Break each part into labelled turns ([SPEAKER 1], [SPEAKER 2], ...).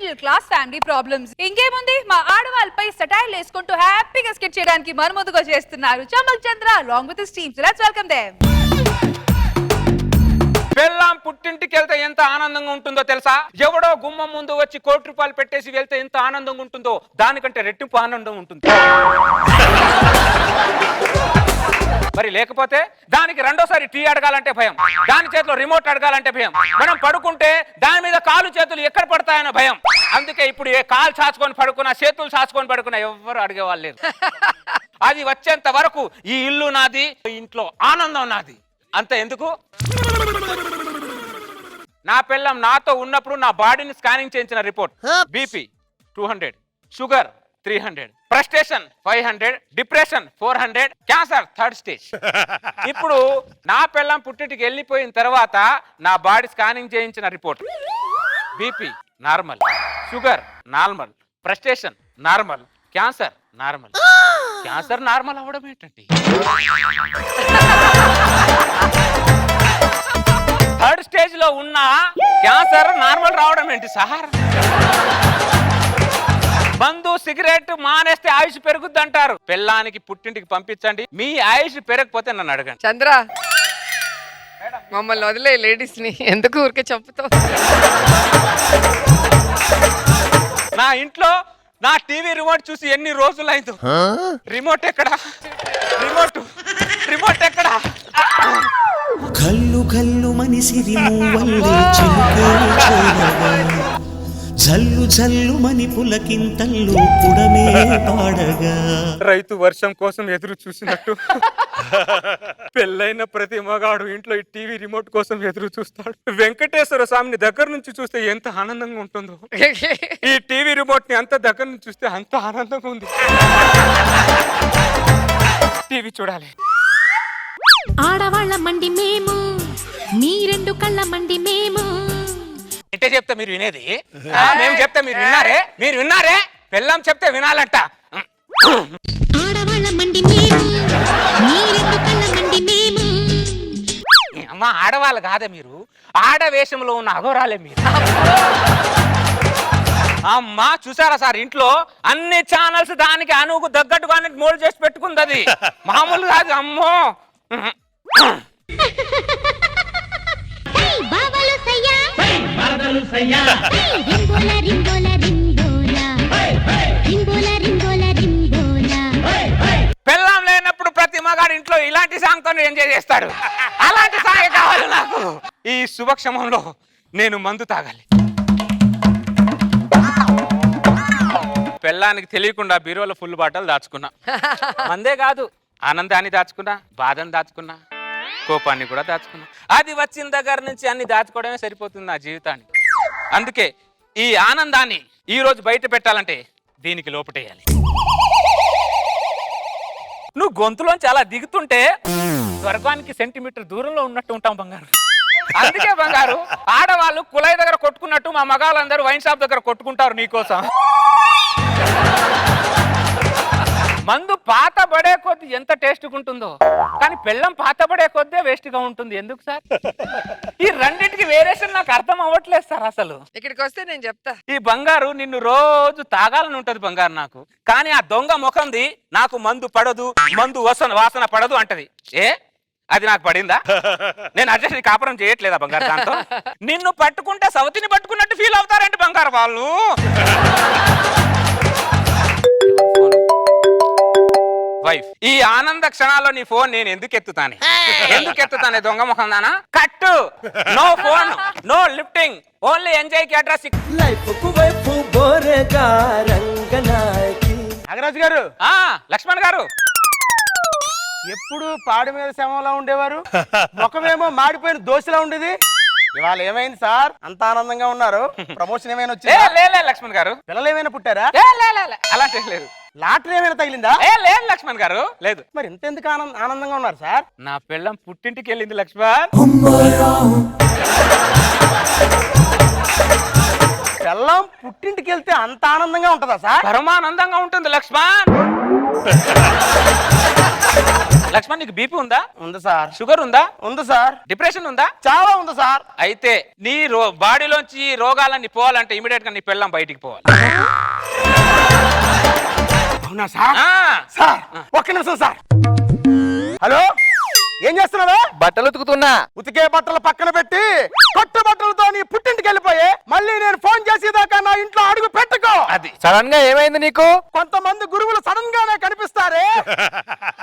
[SPEAKER 1] Middle class family problems. ఇంకేముంది, మా ఆడవాళ్ళపై సటైల్ వేసుకుంటూ హ్యాపీగా స్కెచ్ చేయడానికి మరుముదుగా చేస్తున్నారు చమల్ చంద్ర along with his team. So let's welcome them.
[SPEAKER 2] పెళ్ళాం పుట్టింటికి వెళ్తే ఎంత ఆనందంగా ఉంటుందో తెలుసా? ఎవడో గుమ్మం ముందు వచ్చి ₹1,00,00,000 పెట్టేసి వెళ్తే ఎంత ఆనందంగా ఉంటుందో దానికంటే రెట్టింపు ఆనందం ఉంటుంది. మరి లేకపోతే దానికి రెండోసారి టీ అడగాలంటే భయం, దాని చేతిలో రిమోట్ అడగాలంటే భయం, మనం పడుకుంటే దాని మీద కాలు చేతులు ఎక్కడ పడతాయన్న భయం. అందుకే ఇప్పుడు ఏ కాలు చాచుకొని పడుకున్నా చేతులు చాచుకొని పడుకున్నా ఎవ్వరు అడిగేవాళ్ళు లేదు. అది వచ్చేంత వరకు ఈ ఇల్లు నాది, ఇంట్లో ఆనందం నాది. అంత ఎందుకు, నా పిల్లం నాతో ఉన్నప్పుడు నా బాడీని స్కానింగ్ చేయించిన report BP 200, sugar 300, frustration 500, depression 400, cancer 3rd stage. ఇప్పుడు నా పిల్లం పుట్టింటికి వెళ్ళిపోయిన తర్వాత నా బాడీ స్కానింగ్ చేయించిన report BP normal, sugar normal, frustration normal, cancer normal. Cancer normal అవ్వడం ఏంటండి? 3rd స్టేజ్ లో ఉన్న క్యాన్సర్ నార్మల్ రావడం ఏంటి సార్? మందు సిగరెట్ మానేస్తే ఆయుష్ పెరుగుద్ది అంటారు. పిల్లానికి పుట్టింటికి పంపించండి, మీ ఆయుష్ పెరగకపోతే నన్ను అడగండి.
[SPEAKER 3] చంద్ర, మమ్మల్ని వదిలే, లేడీస్ ని ఎందుకు ఊరికే చంపుతావు?
[SPEAKER 2] నా ఇంట్లో నా టీవీ రిమోట్ చూసి ఎన్ని రోజులైందో. రిమోట్ ఎక్కడా? రిమోట్ ఎక్కడా?
[SPEAKER 4] కల్లు కల్లు మనిసిరి మూవల్లే చిలుకే చేరగా, జల్లు జల్లు మని పులకింతల్లు పుడమే పాడగా.
[SPEAKER 2] రైతు వర్షం కోసం ఎదురు చూసినట్టు పెళ్ళైన ప్రతి మగాడు ఇంట్లో ఈ టీవీ రిమోట్ కోసం ఎదురు చూస్తాడు. వెంకటేశ్వర స్వామిని దగ్గర నుంచి చూస్తే ఎంత ఆనందంగా ఉంటుందో, ఈ టీవీ రిమోట్ ని అంత దగ్గర నుంచి చూస్తే అంత ఆనందంగా ఉంది. టీవీ చూడాలి.
[SPEAKER 5] ఆడవాళ్ళ మండి మేము, మీ 2 కళ్ళ మండి మేము.
[SPEAKER 2] అంటే చెప్తే మీరు వినేది, మేము చెప్తే మీరు విన్నారే. పెళ్ళాం చెప్తే వినాలంట.
[SPEAKER 5] ఆడవాళ్ళ మండి మేము, మీ 2 కళ్ళ మండి మేము.
[SPEAKER 2] అమ్మ, ఆడవాళ్ళు కాదే మీరు, ఆడవేషంలో ఉన్న అఘోరాలే మీరు. అమ్మా చూసారా సార్, ఇంట్లో అన్ని ఛానల్స్ దానికి అనుకు తగ్గట్టుగానే మోల్డ్ చేసి పెట్టుకుంది. అది మామూలు కాదు. అమ్మో, పెళ్ళాం లేనప్పుడు ప్రతి మగాడు ఇంట్లో ఇలాంటి సాంగ్ తో ఎంజాయ్ చేస్తాడు. అలాంటి సాంగ్ కావాలి నాకు. ఈ శుభక్షమంలో నేను మందు తాగాలి. పెళ్ళానికి తెలియకుండా బీరువాలో ఫుల్ బాటలు దాచుకున్నా. మందే కాదు, ఆనందాన్ని దాచుకున్నా, బాధను దాచుకున్నా, కోపాన్ని కూడా దాచుకున్నా. అది వచ్చిన దగ్గర నుంచి అన్ని దాచుకోవడమే సరిపోతుంది నా జీవితాన్ని. అందుకే ఈ ఆనందాన్ని ఈ రోజు బయట పెట్టాలంటే దీనికి లోపటేయాలి. నువ్వు గొంతులోంచి అలా దిగుతుంటే స్వర్గానికి సెంటీమీటర్ దూరంలో ఉన్నట్టు ఉంటాం బంగారు. అందుకే బంగారు, ఆడవాళ్ళు కుళాయి దగ్గర కొట్టుకున్నట్టు మా మగాళ్ళందరూ వైన్ షాప్ దగ్గర కొట్టుకుంటారు నీకోసం. మందు పాత పడే కొద్ది ఎంత టేస్ట్గా ఉంటుందో, కానీ పెళ్ళం పాత పడే కొద్దే వేస్ట్గా ఉంటుంది. ఎందుకు సార్? ఈ రెండింటికి వేరియేషన్ నాకు అర్థం అవ్వట్లేదు సార్. అసలు
[SPEAKER 3] ఇక్కడికి వస్తే నేను చెప్తా.
[SPEAKER 2] ఈ బంగారు నిన్ను రోజు తాగాలని ఉంటది బంగారు నాకు, కానీ ఆ దొంగ ముఖంది నాకు మందు పడదు, మందు వాసన పడదు అంటది. అది నాకు పడిందా? నేను అడ్జస్ట్ కాపురం చేయట్లేదా బంగారు దాంతో? నిన్ను పట్టుకుంటే సవతిని పట్టుకున్నట్టు ఫీల్ అవుతారంటే బంగారు వాళ్ళు. వైఫ్, ఈ ఆనంద క్షణాల్లో నీ ఫోన్ నేను ఎందుకు ఎత్తుతానే దొంగ ముఖం దానా? కట్టు. No phone, no lifting, only enjoy కి అడ్రస్.
[SPEAKER 6] నాగరాజు గారు,
[SPEAKER 2] లక్ష్మణ్ గారు,
[SPEAKER 6] ఎప్పుడు పాడి మీద శవంలా ఉండేవారు, ముఖమేమో మాడిపోయిన దోశలా ఉండేది. ఇవాళ ఏమైంది సార్? అంత ఆనందంగా ఉన్నారు. ప్రమోషన్ ఏమైనా వచ్చిందా?
[SPEAKER 2] లక్ష్మణ్ గారు,
[SPEAKER 6] పిల్లలు ఏమైనా పుట్టారా?
[SPEAKER 2] అలాంటి లేదు.
[SPEAKER 6] లాటరీ ఏమైనా తగిలిందా?
[SPEAKER 2] లేదు లక్ష్మణ్ గారు, లేదు.
[SPEAKER 6] మరి ఇంతెందుకు ఆనందంగా ఉన్నారు సార్?
[SPEAKER 2] నా పిల్లం పుట్టింటికి వెళ్ళింది లక్ష్మణ్.
[SPEAKER 6] పిల్లం పుట్టింటికి వెళ్తే అంత ఆనందంగా ఉంటుందా సార్?
[SPEAKER 2] పరమానందంగా ఉంటుంది లక్ష్మణ్. లక్ష్మణ్ నీకు బీపీ ఉందా?
[SPEAKER 6] ఉంది సార్.
[SPEAKER 2] షుగర్ ఉందా?
[SPEAKER 6] ఉంది సార్.
[SPEAKER 2] డిప్రెషన్ ఉందా?
[SPEAKER 6] చాలా ఉంది సార్.
[SPEAKER 2] అయితే నీ బాడీలోంచి రోగాలన్నీ పోవాలంటే ఇమీడియట్ గా నీ పెళ్ళం బయటికి పోవాలి.
[SPEAKER 6] అవునా సార్?
[SPEAKER 2] ఆ.
[SPEAKER 6] సార్ ఒక్క నిమిషం సార్. హలో, ఏం చేస్తున్నావా?
[SPEAKER 7] బట్టలు ఉతుకుతున్నా.
[SPEAKER 6] ఉతికే బట్టలు పక్కన పెట్టి కొత్త బట్టలతో నీ పుట్టింటికి వెళ్ళిపోయి మళ్ళీ నేను ఫోన్ చేసేదాకా నా ఇంట్లో అడుగు పెట్టుకో.
[SPEAKER 2] అది
[SPEAKER 7] సడన్ గా ఏమైంది నీకు?
[SPEAKER 6] కొంతమంది గురువులు సడన్ గానే కనిపిస్తారే,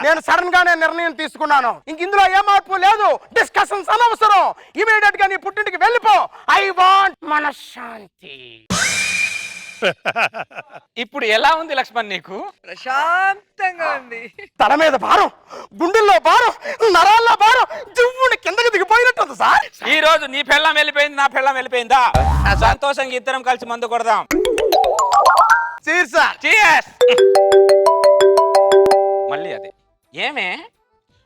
[SPEAKER 6] నేను సడన్ గానే నిర్ణయం తీసుకున్నాను. ఇంక ఇందులో ఏ మార్పు లేదు, డిస్కషన్స్ అనవసరం. ఇమీడియట్ గా నీ పుట్టింటికి వెళ్ళిపో. ఐ వాంట్ మనశ్శాంతి.
[SPEAKER 2] ఇప్పుడు ఎలా ఉంది లక్ష్మణ్ నీకు?
[SPEAKER 3] ప్రశాంతంగా ఉంది.
[SPEAKER 6] తల మీద భారం, గుండెల్లో భారం, నరాల్లో భారం, జివ్వుని కిందకి దిగిపోయినట్టుంది సార్.
[SPEAKER 2] ఈ రోజు నీ పెళ్ళం వెళ్ళిపోయింది, నా పెళ్ళం వెళ్ళిపోయిందా? సంతోషంగా ఇద్దరం కలిసి మందు కొడదాం.
[SPEAKER 6] Cheer sir.
[SPEAKER 2] Cheers. మళ్ళీ అది ఏమే,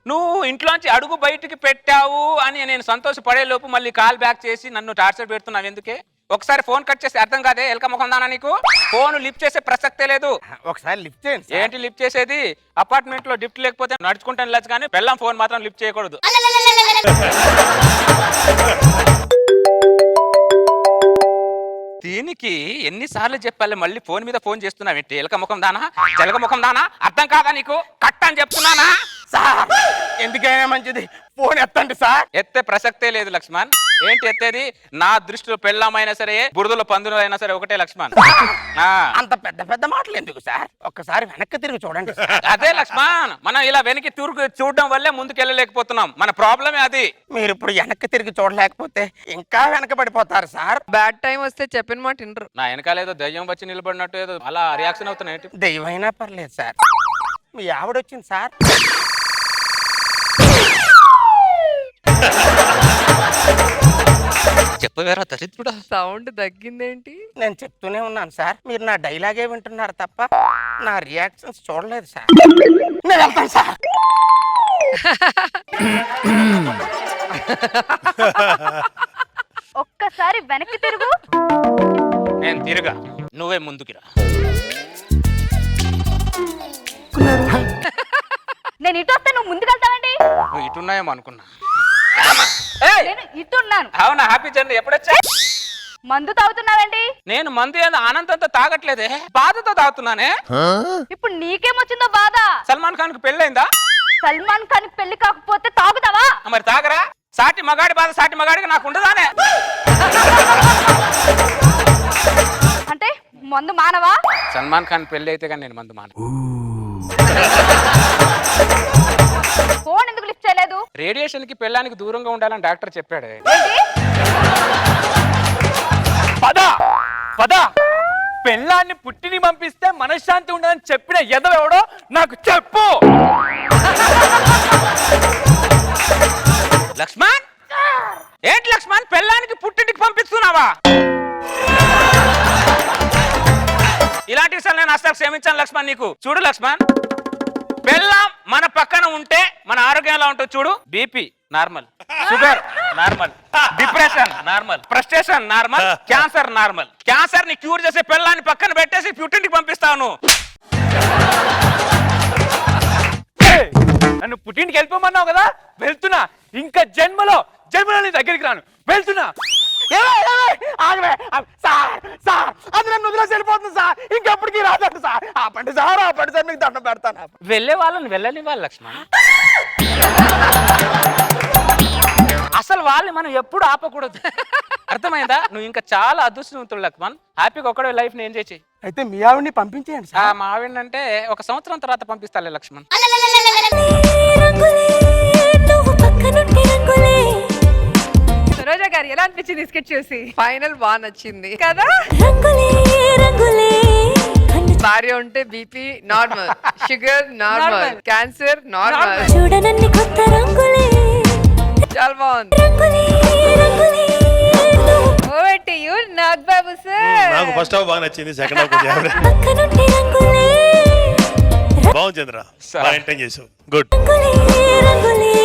[SPEAKER 2] నువ్వు ఇంట్లోంచి అడుగు బయటికి పెట్టావు అని నేను సంతోషపడే లోపు మళ్ళీ కాల్ బ్యాక్ చేసి నన్ను టార్చర్ పెడుతున్నావు ఎందుకే? ఒకసారి ఫోన్ కట్ చేసి అర్థం కాదే, ఎలక ముఖం దానా నీకు? ఫోన్ లిఫ్ట్ చేసే ప్రసక్తే లేదు.
[SPEAKER 6] ఒకసారి లిఫ్ట్ చేయండి సార్.
[SPEAKER 2] ఏంటి లిఫ్ట్ చేసేది? అపార్ట్మెంట్ లో లిఫ్ట్ లేకపోతే నడుచుకుంటాను వెళ్ళచ్చు, కానీ పెళ్ళం ఫోన్ మాత్రం లిఫ్ట్ చేయకూడదు. దీనికి ఎన్నిసార్లు చెప్పాలి? మళ్ళీ ఫోన్ మీద ఫోన్ చేస్తున్నావు ఏంటి? ఎలక ముఖం దానా, జలక ముఖం దానా? అర్థం కాదా నీకు? కట్ అని చెప్తున్నానా?
[SPEAKER 6] సార్ ఎందుకైనా మంచిది ఫోన్ ఎత్తండి సార్.
[SPEAKER 2] ఎత్తే ప్రసక్తే లేదు లక్ష్మణ్. ఏంటి ఎత్తేది? నా దృష్టిలో పెళ్ళమైనా సరే, బురదలో పందులు అయినా సరే ఒకటే లక్ష్మణ్.
[SPEAKER 6] అంత పెద్ద పెద్ద మాటలు ఎందుకు సార్? ఒక్కసారి వెనక్కి తిరిగి చూడండి సార్.
[SPEAKER 2] అదే లక్ష్మణ్, మనం ఇలా వెనక్కి తిరుగు చూడడం వల్లే ముందుకు వెళ్ళలేకపోతున్నాం. మన ప్రాబ్లమే అది.
[SPEAKER 6] మీరు ఇప్పుడు వెనక్కి తిరిగి చూడలేకపోతే ఇంకా వెనకబడిపోతారు సార్.
[SPEAKER 3] బ్యాడ్ టైం వస్తే చెప్పిన మాట వినరు.
[SPEAKER 2] నా వెనకాల ఏదో దయ్యం వచ్చి నిలబడినట్టు ఏదో అలా రియాక్షన్ అవుతున్నాయి.
[SPEAKER 6] దెయ్యమైనా పర్లేదు సార్. మీ ఆవిడొచ్చింది సార్.
[SPEAKER 2] చెప్పవేరా దరిద్రుడా.
[SPEAKER 3] సౌండ్ తగ్గిందేంటి?
[SPEAKER 6] నేను చెప్తూనే ఉన్నాను సార్, మీరు నా డైలాగే వింటున్నారు తప్ప నా రియాక్షన్స్ చూడలేదు సార్. నేను వెళ్తాను సార్.
[SPEAKER 1] ఒక్కసారి వెనక్కి తిరుగు.
[SPEAKER 2] నేను తిరుగా, నువ్వే ముందుకిరా.
[SPEAKER 1] నేను ఇటు వస్తే నువ్వు ముందుకెళ్తావండి.
[SPEAKER 2] నువ్వు ఇటున్నాయేమో అనుకున్నా.
[SPEAKER 1] నేను ఇటున్నాను.
[SPEAKER 2] అవునా? Happy journey. ఎప్పుడొచ్చా?
[SPEAKER 1] మందు తాగుతున్నావండి.
[SPEAKER 2] నేను మందు ఏదో ఆనందంతో తాగట్లేదే, బాధతో తాగుతున్నానే.
[SPEAKER 1] ఇప్పుడు నీకేమొచ్చిందో బాధ?
[SPEAKER 2] సల్మాన్ ఖాన్ కు పెళ్ళైందా?
[SPEAKER 1] సల్మాన్ ఖాన్ పెళ్లి కాకపోతే తాగుతావా?
[SPEAKER 2] మరి తాగరా? సాటి మగాడి బాధ సాటి మగాడికి నాకు ఉండదానే?
[SPEAKER 1] అంటే మందు మానవా?
[SPEAKER 2] సల్మాన్ ఖాన్ పెళ్లి అయితే కానీ నేను మందు మాన.
[SPEAKER 1] ఫోన్ ఎందుకు లిఫ్ట్ చేయలేదు?
[SPEAKER 2] రేడియేషన్ కి పెళ్ళానికి దూరంగా ఉండాలని డాక్టర్ చెప్పాడు.
[SPEAKER 1] ఏంటి?
[SPEAKER 7] పద పద. పెళ్ళాన్ని పుట్టిని పంపిస్తే మనశ్శాంతి ఉండదని చెప్పిన ఎదవెవడో నాకు చెప్పు.
[SPEAKER 2] లక్ష్మణ్, ఏంటి లక్ష్మణ్ పెళ్ళానికి పుట్టింటికి పంపిస్తున్నావా? ఇలాంటి విషయాలు నేను అసలు క్షమించాను లక్ష్మణ్ నీకు. చూడు లక్ష్మణ్, పెళ్ళాం మన పక్కన ఉంటే మన ఆరోగ్యం ఎలా ఉంటుంది చూడు. BP normal, sugar normal, depression normal, frustration normal, cancer normal. Cancer ని క్యూర్ చేసే పెళ్ళాన్ని పక్కన పెట్టేసి పుట్టింటికి పంపిస్తాను.
[SPEAKER 7] నన్ను పుట్టింటికి వెళ్ళిపోమన్నావు కదా, వెళ్తున్నా. ఇంకా జన్మలో నీ దగ్గరికి రాను, వెళ్తున్నా.
[SPEAKER 6] అది నన్ను వదిలేసి వెళ్ళిపోతుంది సార్. ఇంకెప్పటికీ రాదండి సార్. ఆపండి సార్, ఆపండి సార్, మీకు దండం పెడతాను.
[SPEAKER 2] వెళ్ళే వాళ్ళని వెళ్ళనివ్వాలి లక్ష్మణ్. అసలు వాళ్ళని మనం ఎప్పుడు ఆపకూడదు. అర్థమైందా? నువ్వు ఇంకా చాలా అదృష్టవంతుడు లక్ష్మణ్. హ్యాపీగా ఒక్కడే లైఫ్ ని ఎంజాయ్ చేయి.
[SPEAKER 6] అయితే మీ ఆవిడ్ని పంపించేయండి సార్.
[SPEAKER 2] మా ఆవిడంటే 1 సంవత్సరం తర్వాత పంపిస్తాలే లక్ష్మణ్.
[SPEAKER 1] రోజా గారు ఎలా అనిపించింది స్కెచ్ చూసి?
[SPEAKER 3] ఫైనల్ బాగా నచ్చింది
[SPEAKER 1] కదా?
[SPEAKER 3] భార్య ఉంటే BP normal, sugar normal,
[SPEAKER 1] Normal.
[SPEAKER 3] Cancer normal.
[SPEAKER 5] చూడనన్ని కొత్త రంగులే
[SPEAKER 3] చాలా బాగుంది.
[SPEAKER 1] Over to you Nag Babu sir.
[SPEAKER 8] నాకు ఫస్ట్ హాఫ్ బాగా నచ్చింది, సెకండ్ హాఫ్ కొంచెం యావరేజ్.
[SPEAKER 5] పక్కనుంటే రంగులే
[SPEAKER 8] బాగుంది చంద్ర, బాగా ఎంటర్టైన్ చేసావు. గుడ్.
[SPEAKER 5] రంగులే రంగులే